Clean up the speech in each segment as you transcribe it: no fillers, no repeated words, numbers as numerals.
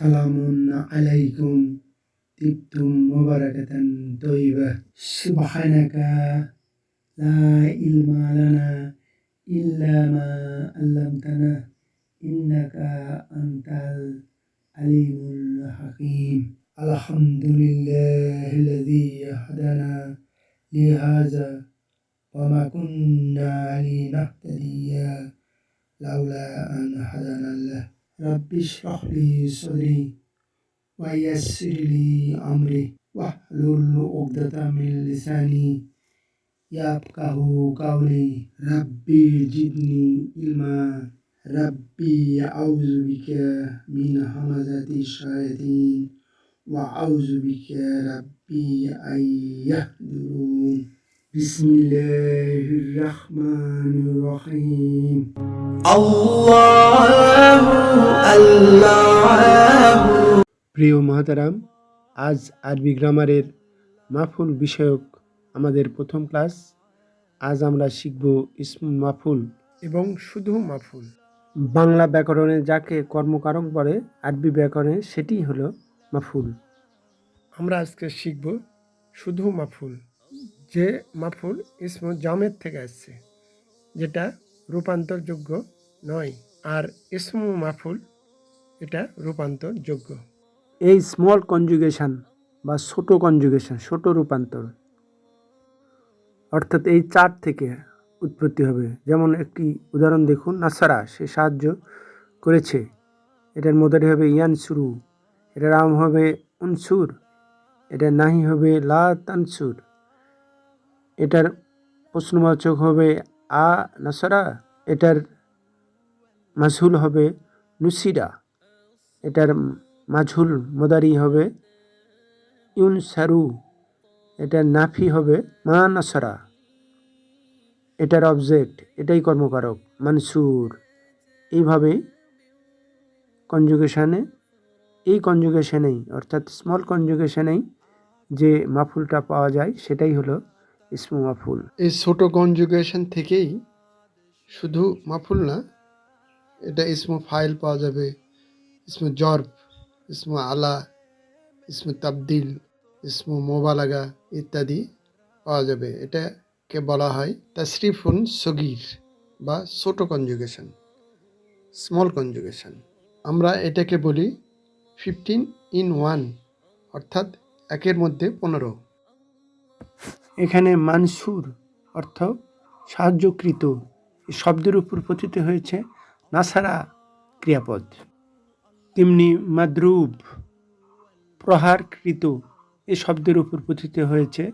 সালামুন আলাইকুম তিবতুম মুবারাকাতান তয়্যিবাহ সুবহানাকা লা ইলমা লানা ইল্লা মা আল্লামতানা ইন্নাকা আনতাল আলিমুল হাকিম। আলহামদুলিল্লাহিল্লাযী হাদানা লিহাযা ওয়া মা কুন্না লিনাহতাদিয়া লাউলা আন হাদানাল্লাহ। রাব্বি ইশরাহ লি সাদরি ওয়া ইয়াসসির লি আমরি ওয়াহলুল উকদাতাম মিন লিসানি ইয়াফকাহু কাওলি। রাব্বি জিদনি ইলমা। রাব্বি আউযু বিকা মিন হামাযাতিশ শায়াতিন ওয়া আউযু বিকা রাব্বি আন ইয়াহদুরুন। বিসমিল্লাহির রাহমানির রহিম। আল্লাহু আল্লাহু। প্রিয় মহতারাম, আজ আরবি গ্রামারের মাফুল বিষয়ক আমাদের প্রথম ক্লাস। আজ আমরা শিখব ইসমুল মাফুল এবং শুধু মাফুল। বাংলা ব্যাকরণে যাকে কর্মকারক বলে, আরবি ব্যাকরণে সেটি হলো মাফুল। আমরা আজকে শিখব শুধু মাফুল, যে মাফুল ইসমু জামেদ থেকে আসছে, যেটা রূপান্তরযোগ্য নয়। আর ইসমু মাফুল এটা রূপান্তরযোগ্য। এই স্মল কনজুগেশন বা ছোট কনজুগেশন, ছোট রূপান্তর, অর্থাৎ এই চার থেকে উৎপত্তি হবে। যেমন একটি উদাহরণ দেখুন, নাসারা, সে সাহায্য করেছে, এটার মধ্যে হবে ইয়ানসুরু, এটার আম হবে উনসুর, এটার নাহি হবে লা তানসুর, এটার প্রশ্নবাচক হবে আ নাসারা, এটার মাজহুল হবে নুসিরা, এটার মাজহুল মোদারি হবে ইউনসারু, এটার নাফি হবে মা নাসারা, এটার অবজেক্ট, এটাই কর্মকারক মানসুর। এইভাবেই কনজুগেশনেই অর্থাৎ স্মল কনজুগেশনেই যে মাফুলটা পাওয়া যায় সেটাই হলো ইসমু মাফুল। এই ছোট কনজুগেশন থেকেই শুধু মাফুল না, এটা ইসমু ফাইল পাওয়া যাবে, ইসমু জর্ব, ইসমু আলা, ইসমু তাবদিল, ইসমু মোবালাগা ইত্যাদি পাওয়া যাবে। এটাকে বলা হয় তাসরিফুন সগীর বা ছোট কনজুগেশন, স্মল কনজুগেশন। আমরা এটাকে বলি 15 in 1, অর্থাৎ একের মধ্যে 15। এখানে মানসুর অর্থ সাহায্যকৃত, এই শব্দের উপর পতিত হয়েছে নাসারা ক্রিয়াপদ। তেমনি মাদরুব প্রহারকৃত, এই শব্দের উপর পতিত হয়েছে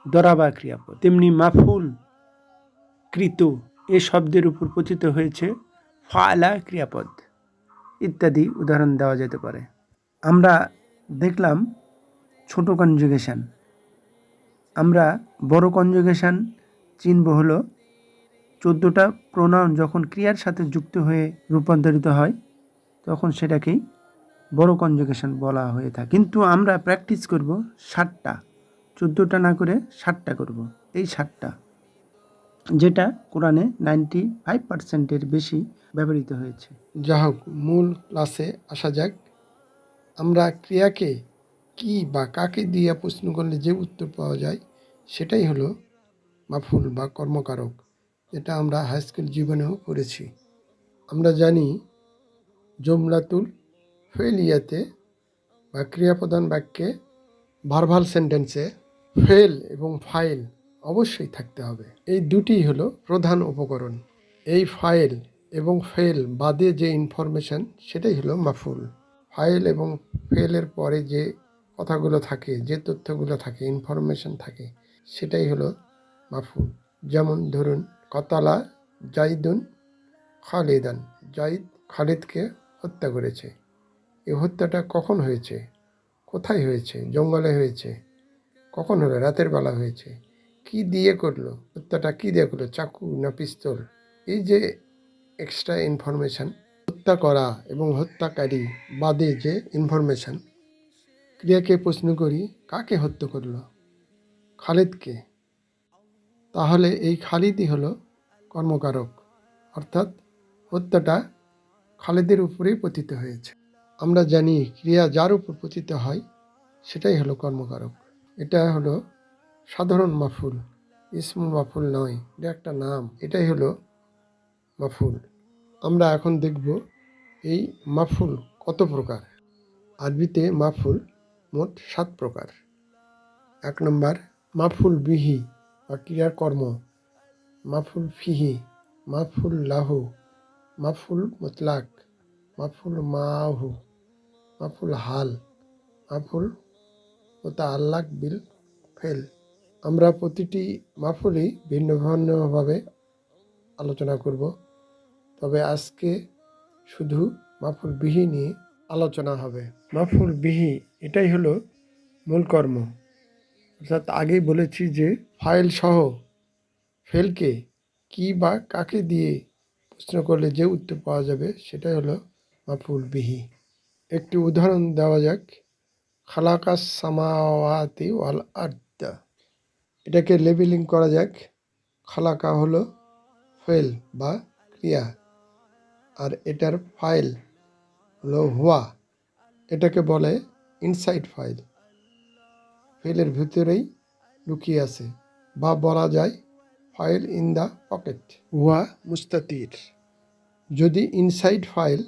দরাবা ক্রিয়াপদ। তেমনি মাফুল কৃত, এই শব্দের উপর পতিত হয়েছে ফালা ক্রিয়াপদ ইত্যাদি উদাহরণ দেওয়া যেতে পারে। আমরা দেখলাম ছোট কনজুগেশন। আমরা বড় কনজুগেশন চিনব হলো 14টা প্রোনাউন যখন ক্রিয়ার সাথে যুক্ত হয়ে রূপান্তরিত হয়, তখন সেটাকেই বড় কনজুগেশন বলা হয়ে থাকে। কিন্তু আমরা প্র্যাকটিস করব 7টা, 14টা না করে 7টা করব। এই 7টা যেটা কোরআনে 95%-এর বেশি ব্যবহৃত হয়েছে। যা হোক, মূল ক্লাসে আসা যাক। আমরা ক্রিয়াকে কি বা কাকে দিয়ে প্রশ্ন করলে যে উত্তর পাওয়া যায় সেটাই হলো মাফুল বা কর্মকারক, যেটা আমরা হাই স্কুল জীবনেও পড়েছি। আমরা জানি জুমলাতুল ফেলিয়াতে বা ক্রিয়াপ্রধান বাক্যে ভার্বাল সেন্টেন্সে ফেল এবং ফাইল অবশ্যই থাকতে হবে। এই দুটি হলো প্রধান উপকরণ। এই ফাইল এবং ফেল বাদে যে ইনফরমেশন সেটাই হলো মাফুল। ফাইল এবং ফেলের পরে যে কথাগুলো থাকে, যে তথ্যগুলো থাকে, ইনফরমেশন থাকে, সেটাই হলো মাফুল। যেমন ধরুন, কতালা জাইদুন খালিদান, জাইদ খালিদকে হত্যা করেছে। এই হত্যাটা কখন হয়েছে, কোথায় হয়েছে? জঙ্গলে হয়েছে। কখন হলো? রাতের বেলা হয়েছে। কি দিয়ে করলো হত্যাটা? কি দিয়ে করলো? চাকু না পিস্তল? এই যে এক্সট্রা ইনফরমেশান, হত্যা করা এবং হত্যাকারী বাদে যে ইনফরমেশান। ক্রিয়াকে প্রশ্ন করি, কাকে হত্যা করলো? খালিদকে। তাহলে এই খালিদই হলো কর্মকারক, অর্থাৎ হত্যাটা খালিদের উপরেই পতিত হয়েছে। আমরা জানি ক্রিয়া যার উপর পতিত হয় সেটাই হলো কর্মকারক। এটা হলো সাধারণ মাফুল, ইসমুল মাফুল নয়, এটা একটা নাম, এটাই হলো মাফুল। আমরা এখন দেখব এই মাফুল কত প্রকার। আরবিতে মাফুল মোট 7 প্রকার। 1 নম্বর মাফুল বিহি বা ক্রিয়ার কর্ম, মাফুল ফিহি, মাফুল লাহু, মাফুল মুতলাক, মাফুল মাহু, মাফুল হাল, মাফুল মুতাআল্লাক বিল ফেল। আমরা প্রতিটি মাফুলই ভিন্ন ভিন্নভাবে আলোচনা করব, তবে আজকে শুধু মাফুল বিহি নিয়ে আলোচনা হবে। মাফুল বিহি এটাই হলো মূল কর্ম, অর্থাৎ আগেই বলেছি যে ফাইল সহ ফেলকে কি বা কাকে দিয়ে প্রশ্ন করলে যে উত্তর পাওয়া যাবে সেটাই হলো মাফুল বিহি। একটি উদাহরণ দেওয়া যাক, খালাকাস সামাওয়াতি ওয়াল আরদ। এটাকে লেবেলিং করা যাক। খালাকা হলো ফেল বা ক্রিয়া, আর এটার ফাইল হলো হুয়া। এটাকে বলে ইনসাইড ফাইল, ফেলের ভিতরেই লুকিয়ে আছে, বা বলা যায় ফাইল ইন দ্য পকেট। হুয়া মুস্তাতির। যদি ইনসাইড ফাইল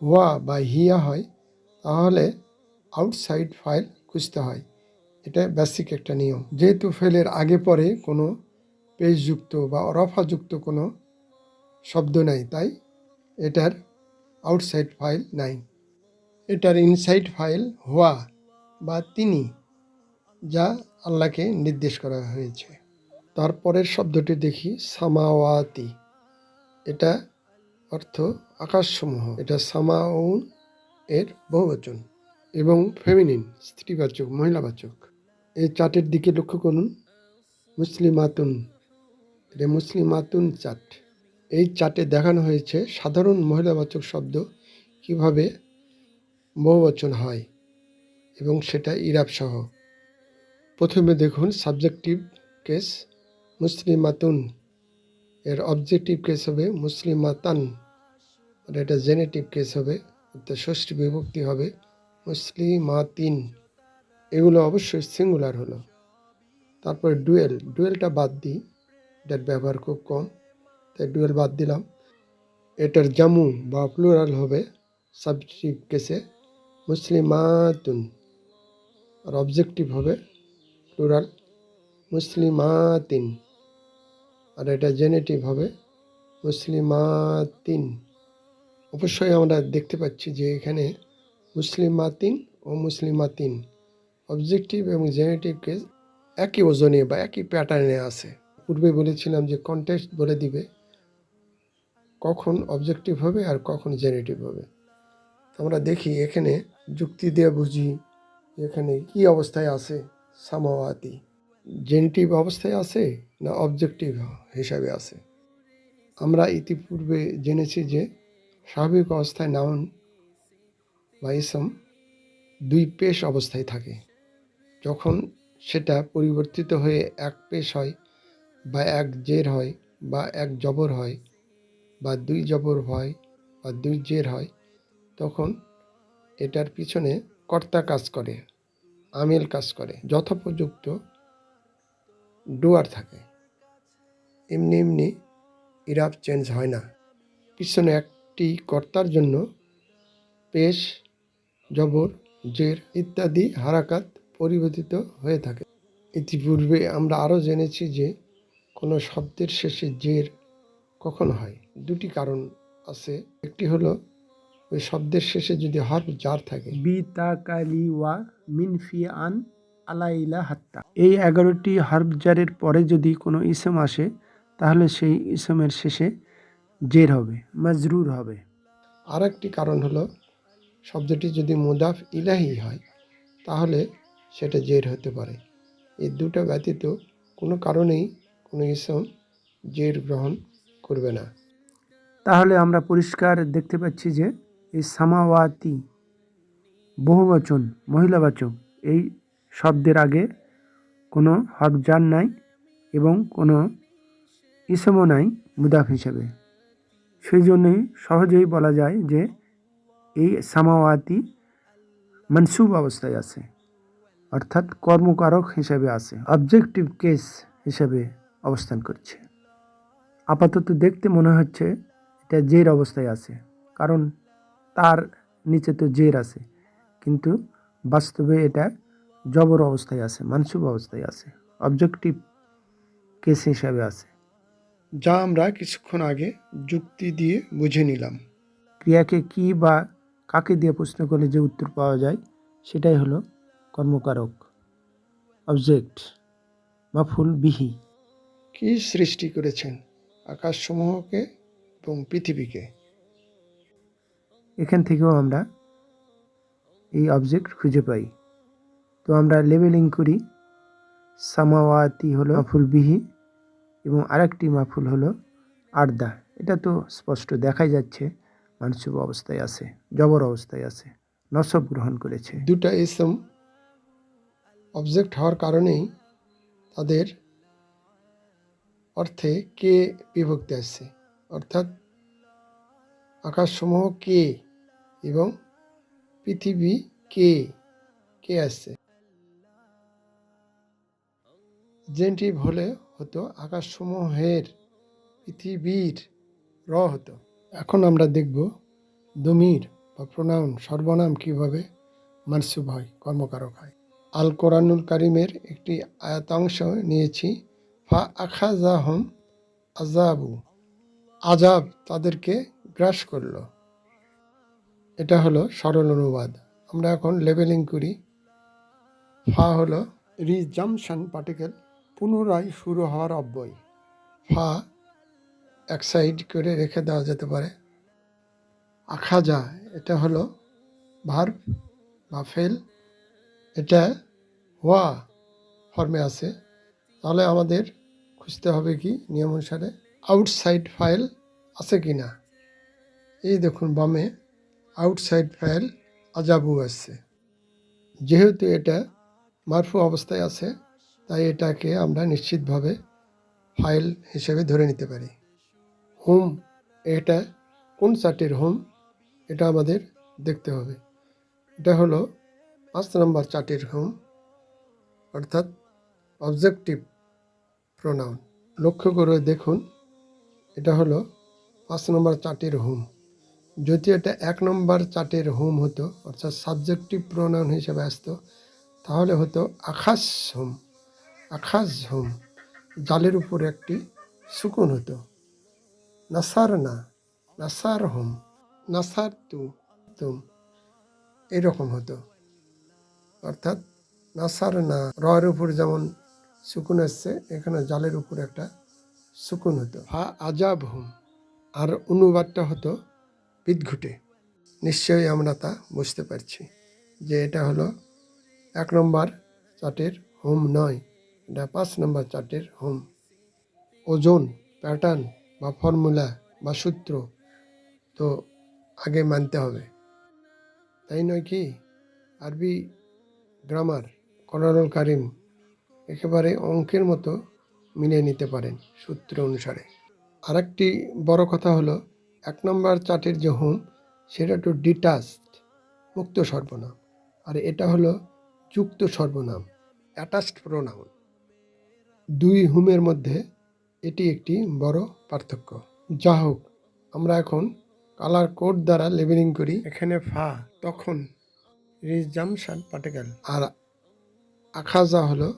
হুয়া বা হিয়া হয় তাহলে আউটসাইড ফাইল খুঁজতে হয়। এটা বেসিক একটা নিয়ম। যেহেতু ফেলের আগে পরে কোনো পেশযুক্ত বা রফাযুক্ত কোনো শব্দ নাই, তাই এটার আউটসাইড ফাইল নাই। এটার ইনসাইড ফাইল হুয়া বা তিনি, যা আল্লাহকে নির্দেশ করা হয়েছে। তারপরের শব্দটি দেখি, সামাওয়াতি। এটা অর্থ আকাশসমূহ। এটা সামাউন এর বহুবচন এবং ফেমিনিন, স্ত্রীবাচক, মহিলাবাচক। এই চার্টের দিকে লক্ষ্য করুন, মুসলিমাতুন, এটা মুসলিমাতুন চার্ট। এই চার্টে দেখানো হয়েছে সাধারণ মহিলাবাচক শব্দ কিভাবে বহুবচন হয় এবং সেটা ইরাব সহ। প্রথমে দেখুন সাবজেক্টিভ কেস মুসলিমাতুন, এর অবজেক্টিভ কেস হবে মুসলিমাতান, আর এটা জেনেটিভ কেস হবে, অর্থাৎ ষষ্ঠী বিভক্তি হবে মুসলিমাতিন। এগুলো অবশ্যই সিঙ্গুলার হলো। তারপরে ডুয়েলটা বাদ দিই, এটার ব্যবহার খুব কম, তাই ডুয়েল বাদ দিলাম। এটার জামু বা প্লুরাল হবে সাবজেক্টিভ কেসে মুসলিমাতুন, আর অবজেক্টিভ হবে প্লুরাল মুসলিমাতিন, আর এটা জেনেটিভ হবে মুসলিমাতিন। অবশ্যই আমরা দেখতে পাচ্ছি যে এখানে মুসলিমাতিন ও মুসলিমাতিন অবজেক্টিভ এবং জেনেটিভ কেস একই ওজনে বা একই প্যাটার্নে আছে। পূর্বে বলেছিলাম যে কন্টেক্সট বলে দিবে কখন অবজেক্টিভ হবে আর কখন জেনেটিভ হবে। আমরা দেখি এখানে যুক্তি দিয়ে বুঝি এখানে কি অবস্থায় আছে সামাওয়াতি, জেনেটিভ অবস্থায় আছে না অবজেক্টিভ হিসাবে আছে। আমরা ইতিপূর্বে জেনেছি যে স্বাভাবিক অবস্থায় নাউন বা ইসম 2 পেশ অবস্থায় থাকে। যখন সেটা পরিবর্তিত হয়ে 1 পেশ হয় বা 1 জের হয় বা 1 জবর হয় বা 2 জবর হয় বা 2 জের হয়, তখন এটার পিছনে কর্তা কাজ করে, আমিল কাজ করে, যথোপযুক্ত ডুয়ার থাকে। এমনি এমনি ইরাব চেঞ্জ হয় না। পিছনে একটি কর্তার জন্য পেশ, জবর, জের ইত্যাদি হারাকাত পরিবর্তিত হয়ে থাকে। ইতিপূর্বে আমরা আরও জেনেছি যে কোনো শব্দের শেষে জের কখন হয়। 2টি কারণ আছে। একটি হলো ওই শব্দের শেষে যদি হরফ জার থাকে, বিতাকালি ওয়া মিনফি আন আলাইলা হাত্তা, এই 11টি হরফ জারের পরে যদি কোনো ইসম আসে তাহলে সেই ইসমের শেষে জের হবে, মাজরুর হবে। আর একটি কারণ হলো শব্দটি যদি মুদাফ ইলাহি হয় তাহলে সেটা জের হতে পারে। এই 2টা ব্যতীত কোনো কারণেই কোনো ইসম জের গ্রহণ করবে না। তাহলে আমরা পরিষ্কার দেখতে পাচ্ছি যে এই সামাওয়াতি বহুবচন, মহিলাবাচক, এই শব্দের আগে কোনো হরফ জার নাই এবং কোনো ইসমও নাই মুদাফ হিসেবে। সেই জন্যই সহজেই বলা যায় যে এই সামাওয়াতি মানসুব অবস্থায় আছে, অর্থাৎ কর্মকারক হিসেবে আছে, অবজেক্টিভ কেস হিসেবে অবস্থান করছে। আপাতত দেখতে মনে হচ্ছে এটা জের অবস্থায় আছে, কারণ তার নিচে তো জের আছে, কিন্তু বাস্তবে এটা জবর অবস্থায় আছে, মানসুব অবস্থায় আছে, অবজেক্টিভ কেস হিসাবে আছে। যা আমরা কিছুক্ষণ আগে যুক্তি দিয়ে বুঝে নিলাম। ক্রিয়াকে কি বা কাকে দিয়ে প্রশ্ন করলে যে উত্তর পাওয়া যায় সেটাই হলো কর্মকারক, অবজেক্ট, মাফুল বিহি। কি সৃষ্টি করেছেন? আকাশসমূহকে এবং পৃথিবীকে। এখান থেকেও আমরা এই অবজেক্ট খুঁজে পাই। তো আমরা লেবেলিং করি, সামাওয়াতি হলো মাফুল বিহি এবং আরেকটি মাফুল হলো আর্দা। এটা তো স্পষ্ট দেখাই যাচ্ছে মানসুব অবস্থায় আছে, জবর অবস্থায় আছে, নসব গ্রহণ করেছে। দুটা ইসম অবজেক্ট হওয়ার কারণেই তাদের অর্থে কে বিভক্তি আসছে, অর্থাৎ আকাশসমূহ কে এবং পৃথিবী কে কে আসছে। জেন্টিভ হলে হতো আকাশসমূহের, পৃথিবীর র হতো। এখন আমরা দেখব দমির বা প্রোনাউন সর্বনাম কিভাবে মানসুব হয়, কর্মকারক হয়। আল কোরআনুল কারিমের একটি আয়াতাংশ নিয়েছি। ফা আখাযাহুম আযাবু, আযাব তাদেরকে গ্রাস করলো। এটা হলো সরল অনুবাদ। আমরা এখন লেবেলিং করি। ফা হলো রিজামশন পার্টিকেল, পুনরায় শুরু হওয়ার অব্যয়। ফা এক সাইড করে রেখে দেওয়া যেতে পারে। আখাজা এটা হলো ভার্ব বা ফেল, এটা ওয়া ফর্মে আছে। তাহলে আমাদের খুঁজতে হবে কি নিয়ম অনুসারে আউটসাইড ফাইল আছে কি না। এই দেখুন বামে আউটসাইড ফাইল আজাবু আছে। যেহেতু এটা মারফু অবস্থায় আছে, তাই এটাকে আমরা নিশ্চিতভাবে ফাইল হিসেবে ধরে নিতে পারি। হোম, এটা কোন চার্টের হোম এটা আমাদের দেখতে হবে। এটা হলো 5 নম্বর চার্টের হোম, অর্থাৎ অবজেক্টিভ প্রোনাউন। লক্ষ্য করে দেখুন, এটা হলো 5 নম্বর চার্টের হোম। যদি এটা 1 নম্বর চার্টের হোম হতো, অর্থাৎ সাবজেক্টিভ প্রোনাউন হিসেবে আসতো, তাহলে হতো আখাস হোম। আখাজ হোম, জালের উপর একটি সুকুন হতো। নাসার না, নাসার হোম, নাসার তুম, এরকম হতো। অর্থাৎ নাসার না, রয়ের উপর যেমন সুকুন আসছে, এখানে জালের উপর একটা সুকুন হতো। হা আজাব হোম, আর অনুবাদটা হতো বিদঘুটে। নিশ্চয়ই আমরা তা বুঝতে পারছি যে এটা হলো 1 নম্বর চার্টের হোম নয়, এটা 5 নম্বর চার্টের হোম। ওজন, প্যাটার্ন বা ফর্মুলা বা সূত্র তো আগে মানতে হবে, তাই নয় কি? আরবি গ্রামার কোরআনুল কারিম একেবারে অঙ্কের মতো মিলিয়ে নিতে পারেন সূত্র অনুসারে। আরেকটি বড় কথা হলো 1 নম্বর চার্টের যে হোম সেটা একটু ডিটাচড, মুক্ত সর্বনাম, আর এটা হলো যুক্ত সর্বনাম, অ্যাটাচড প্রোনাউন। 2 হোমের মধ্যে এটি একটি বড় পার্থক্য। যা হোক, আমরা এখন কালার কোড দ্বারা লেবেলিং করি। এখানে ফা তখন রিজামশন পার্টিকেল, আর আখাজা হলো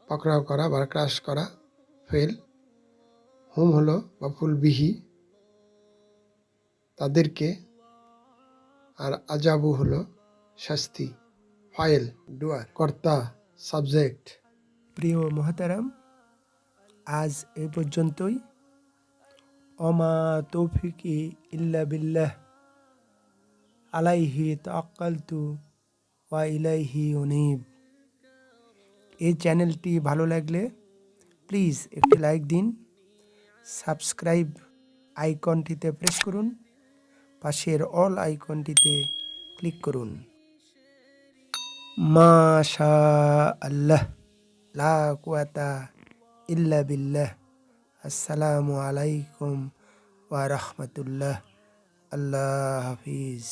পাকড়াও করা বা ক্রাশ করা ফেল, হোম হলো মাফুল বিহি তাদেরকে, আর আজাবু হলো শাস্তি, ফাইল ডুয়ার, কর্তা সাবজেক্ট। প্রিয় মোহতারাম, আজ এই পর্যন্তই। অমা তৌফিকি ইল্লা বিল্লাহ, আলাইহি তাওয়াক্কালতু ওয়া ইলাইহি উনীব। এই চ্যানেলটি ভালো লাগলে প্লিজ একটি লাইক দিন, সাবস্ক্রাইব আইকনটিতে প্রেস করুন, পাশের অল আইকনটিতে ক্লিক করুন। মাশা আল্লাহ, লা কুওয়াতা ইল্লা বিল্লাহ। আসসালামু আলাইকুম ওয়া রাহমাতুল্লাহ আল্লাহ হাফিজ।